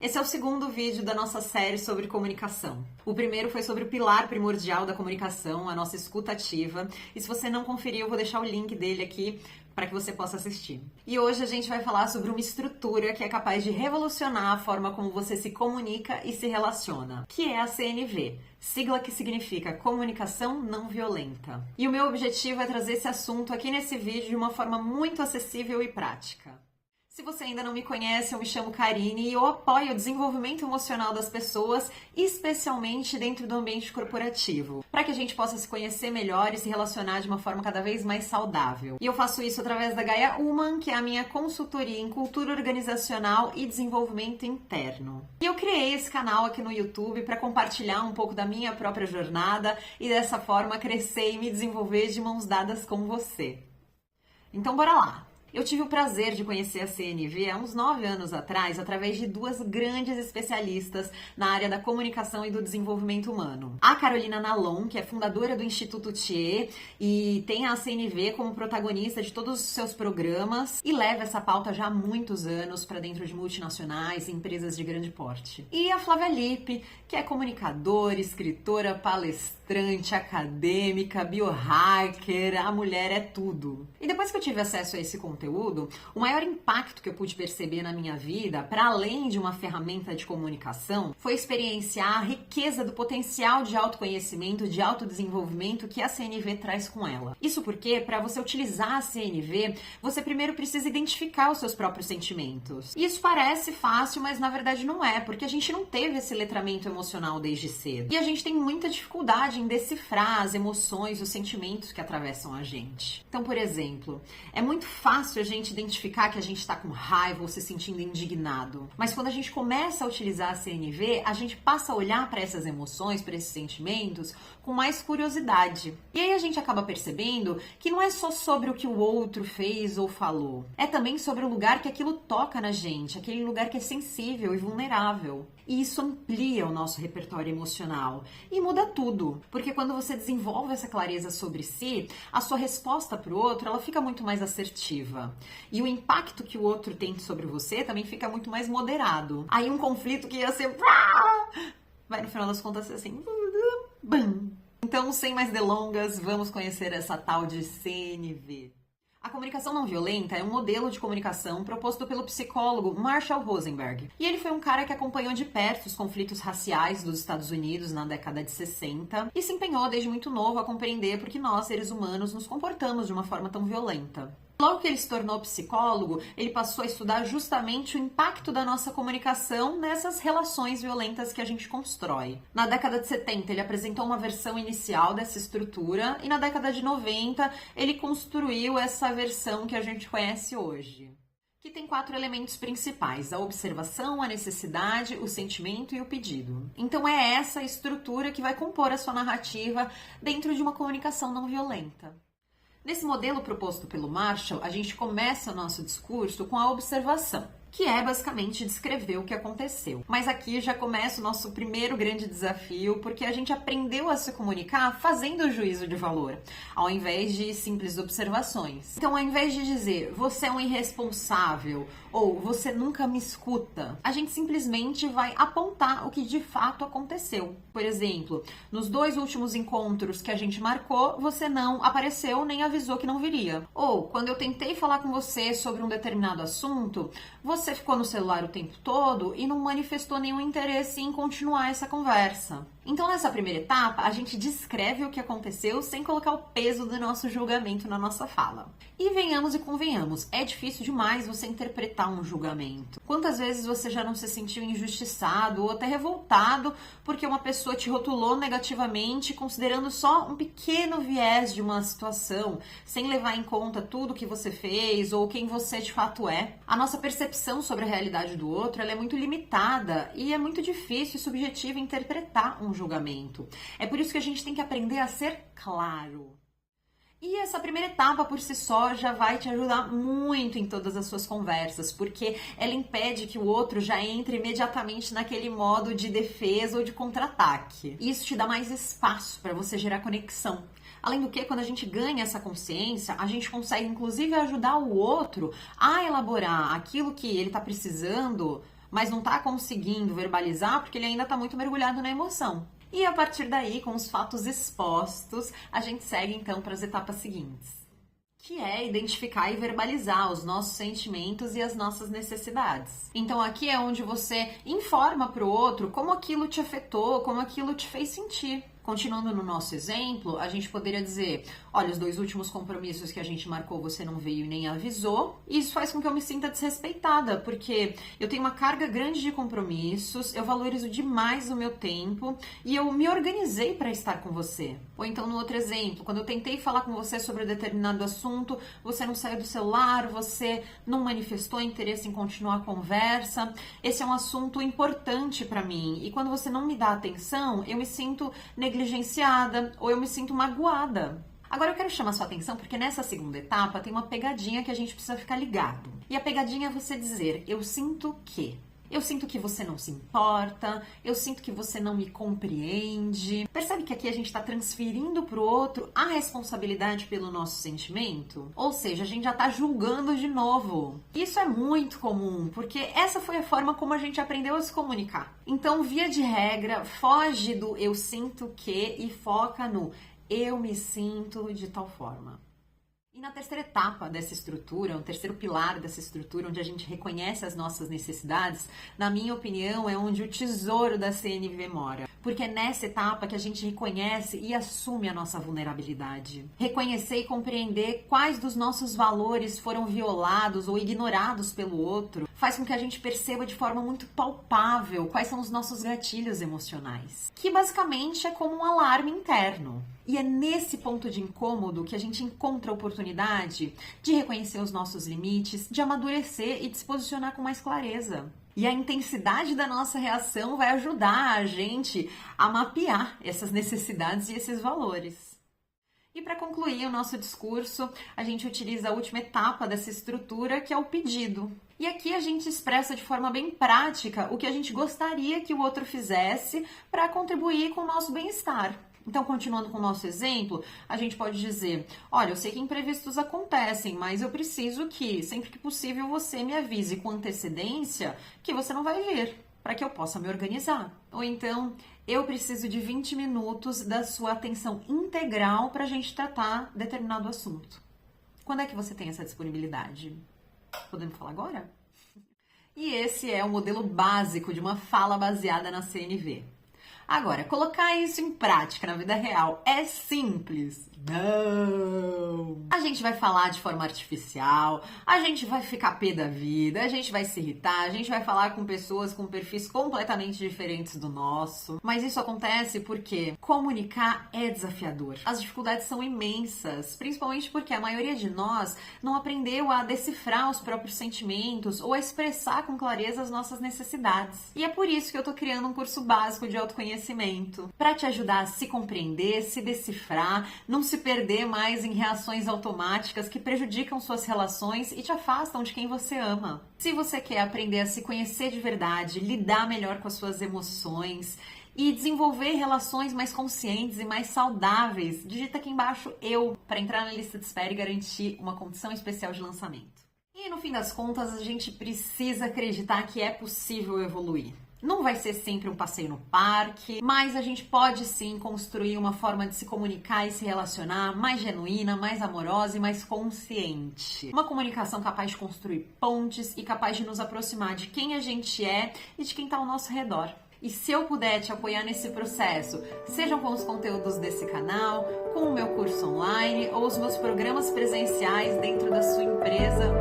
Esse é o segundo vídeo da nossa série sobre comunicação. O primeiro foi sobre o pilar primordial da comunicação, a nossa escuta ativa. E se você não conferiu, eu vou deixar o link dele aqui para que você possa assistir. E hoje a gente vai falar sobre uma estrutura que é capaz de revolucionar a forma como você se comunica e se relaciona, que é a CNV, sigla que significa Comunicação Não Violenta. E o meu objetivo é trazer esse assunto aqui nesse vídeo de uma forma muito acessível e prática. Se você ainda não me conhece, eu me chamo Karine e eu apoio o desenvolvimento emocional das pessoas, especialmente dentro do ambiente corporativo, para que a gente possa se conhecer melhor e se relacionar de uma forma cada vez mais saudável. E eu faço isso através da Gaia Human, que é a minha consultoria em cultura organizacional e desenvolvimento interno. E eu criei esse canal aqui no YouTube para compartilhar um pouco da minha própria jornada e dessa forma crescer e me desenvolver de mãos dadas com você. Então bora lá! Eu tive o prazer de conhecer a CNV há uns 9 anos atrás, através de duas grandes especialistas na área da comunicação e do desenvolvimento humano. A Carolina Nalon, que é fundadora do Instituto Thier e tem a CNV como protagonista de todos os seus programas e leva essa pauta já há muitos anos para dentro de multinacionais e empresas de grande porte. E a Flávia Lippe, que é comunicadora, escritora, palestrante, acadêmica, biohacker, a mulher é tudo. E depois que eu tive acesso a esse conteúdo, o maior impacto que eu pude perceber na minha vida, para além de uma ferramenta de comunicação, foi experienciar a riqueza do potencial de autoconhecimento, de autodesenvolvimento que a CNV traz com ela. Isso porque, para você utilizar a CNV, você primeiro precisa identificar os seus próprios sentimentos. E isso parece fácil, mas na verdade não é, porque a gente não teve esse letramento emocional desde cedo. E a gente tem muita dificuldade em decifrar as emoções, os sentimentos que atravessam a gente. Então, por exemplo, é muito fácil a gente identificar que a gente está com raiva ou se sentindo indignado. Mas quando a gente começa a utilizar a CNV, a gente passa a olhar para essas emoções, para esses sentimentos, com mais curiosidade. E aí a gente acaba percebendo que não é só sobre o que o outro fez ou falou. É também sobre o lugar que aquilo toca na gente, aquele lugar que é sensível e vulnerável. E isso amplia o nosso repertório emocional e muda tudo, porque quando você desenvolve essa clareza sobre si, a sua resposta para o outro, ela fica muito mais assertiva. E o impacto que o outro tem sobre você também fica muito mais moderado. Aí um conflito que ia ser... vai no final das contas ser assim... Bam! Então, sem mais delongas, vamos conhecer essa tal de CNV. A comunicação não violenta é um modelo de comunicação proposto pelo psicólogo Marshall Rosenberg. E ele foi um cara que acompanhou de perto os conflitos raciais dos Estados Unidos na década de 60 e se empenhou desde muito novo a compreender por que nós, seres humanos, nos comportamos de uma forma tão violenta. Logo que ele se tornou psicólogo, ele passou a estudar justamente o impacto da nossa comunicação nessas relações violentas que a gente constrói. Na década de 70, ele apresentou uma versão inicial dessa estrutura e na década de 90, ele construiu essa versão que a gente conhece hoje, que tem 4 elementos principais: a observação, a necessidade, o sentimento e o pedido. Então é essa estrutura que vai compor a sua narrativa dentro de uma comunicação não violenta. Nesse modelo proposto pelo Marshall, a gente começa o nosso discurso com a observação, que é basicamente descrever o que aconteceu. Mas aqui já começa o nosso primeiro grande desafio, porque a gente aprendeu a se comunicar fazendo o juízo de valor, ao invés de simples observações. Então, ao invés de dizer, você é um irresponsável, ou você nunca me escuta, a gente simplesmente vai apontar o que de fato aconteceu. Por exemplo, nos 2 últimos encontros que a gente marcou, você não apareceu nem avisou que não viria. Ou, quando eu tentei falar com você sobre um determinado assunto, você ficou no celular o tempo todo e não manifestou nenhum interesse em continuar essa conversa. Então, nessa primeira etapa, a gente descreve o que aconteceu sem colocar o peso do nosso julgamento na nossa fala. E venhamos e convenhamos, é difícil demais você interpretar um julgamento. Quantas vezes você já não se sentiu injustiçado ou até revoltado porque uma pessoa te rotulou negativamente, considerando só um pequeno viés de uma situação, sem levar em conta tudo que você fez ou quem você de fato é? A nossa percepção sobre a realidade do outro ela é muito limitada e é muito difícil e subjetivo interpretar um julgamento. É por isso que a gente tem que aprender a ser claro. E essa primeira etapa por si só já vai te ajudar muito em todas as suas conversas, porque ela impede que o outro já entre imediatamente naquele modo de defesa ou de contra-ataque. Isso te dá mais espaço para você gerar conexão. Além do que, quando a gente ganha essa consciência, a gente consegue inclusive ajudar o outro a elaborar aquilo que ele está precisando mas não tá conseguindo verbalizar porque ele ainda tá muito mergulhado na emoção. E a partir daí, com os fatos expostos, a gente segue então para as etapas seguintes, que é identificar e verbalizar os nossos sentimentos e as nossas necessidades. Então aqui é onde você informa para o outro como aquilo te afetou, como aquilo te fez sentir. Continuando no nosso exemplo, a gente poderia dizer, olha, os 2 últimos compromissos que a gente marcou você não veio e nem avisou. E isso faz com que eu me sinta desrespeitada, porque eu tenho uma carga grande de compromissos, eu valorizo demais o meu tempo e eu me organizei para estar com você. Ou então no outro exemplo, quando eu tentei falar com você sobre determinado assunto, você não saiu do celular, você não manifestou interesse em continuar a conversa. Esse é um assunto importante para mim e quando você não me dá atenção, eu me sinto negligenciada ou eu me sinto magoada. Agora eu quero chamar sua atenção porque nessa segunda etapa tem uma pegadinha que a gente precisa ficar ligado. E a pegadinha é você dizer, eu sinto que... Eu sinto que você não se importa, eu sinto que você não me compreende. Percebe que aqui a gente está transferindo para o outro a responsabilidade pelo nosso sentimento? Ou seja, a gente já está julgando de novo. Isso é muito comum, porque essa foi a forma como a gente aprendeu a se comunicar. Então, via de regra, foge do eu sinto que e foca no eu me sinto de tal forma. E na terceira etapa dessa estrutura, o terceiro pilar dessa estrutura, onde a gente reconhece as nossas necessidades, na minha opinião, é onde o tesouro da CNV mora. Porque é nessa etapa que a gente reconhece e assume a nossa vulnerabilidade. Reconhecer e compreender quais dos nossos valores foram violados ou ignorados pelo outro faz com que a gente perceba de forma muito palpável quais são os nossos gatilhos emocionais. Que basicamente é como um alarme interno. E é nesse ponto de incômodo que a gente encontra a oportunidade de reconhecer os nossos limites, de amadurecer e de se posicionar com mais clareza. E a intensidade da nossa reação vai ajudar a gente a mapear essas necessidades e esses valores. E para concluir o nosso discurso, a gente utiliza a última etapa dessa estrutura, que é o pedido. E aqui a gente expressa de forma bem prática o que a gente gostaria que o outro fizesse para contribuir com o nosso bem-estar. Então, continuando com o nosso exemplo, a gente pode dizer, olha, eu sei que imprevistos acontecem, mas eu preciso que, sempre que possível, você me avise com antecedência que você não vai vir, para que eu possa me organizar. Ou então, eu preciso de 20 minutos da sua atenção integral para a gente tratar determinado assunto. Quando é que você tem essa disponibilidade? Podemos falar agora? E esse é o modelo básico de uma fala baseada na CNV. Agora, colocar isso em prática na vida real é simples? Não! A gente vai falar de forma artificial, a gente vai ficar pé da vida, a gente vai se irritar, a gente vai falar com pessoas com perfis completamente diferentes do nosso. Mas isso acontece porque comunicar é desafiador. As dificuldades são imensas, principalmente porque a maioria de nós não aprendeu a decifrar os próprios sentimentos ou a expressar com clareza as nossas necessidades. E é por isso que eu tô criando um curso básico de autoconhecimento, para te ajudar a se compreender, se decifrar, não se perder mais em reações automáticas que prejudicam suas relações e te afastam de quem você ama. Se você quer aprender a se conhecer de verdade, lidar melhor com as suas emoções e desenvolver relações mais conscientes e mais saudáveis, digita aqui embaixo eu para entrar na lista de espera e garantir uma condição especial de lançamento. E no fim das contas, a gente precisa acreditar que é possível evoluir. Não vai ser sempre um passeio no parque, mas a gente pode sim construir uma forma de se comunicar e se relacionar mais genuína, mais amorosa e mais consciente. Uma comunicação capaz de construir pontes e capaz de nos aproximar de quem a gente é e de quem está ao nosso redor. E se eu puder te apoiar nesse processo, sejam com os conteúdos desse canal, com o meu curso online ou os meus programas presenciais dentro da sua empresa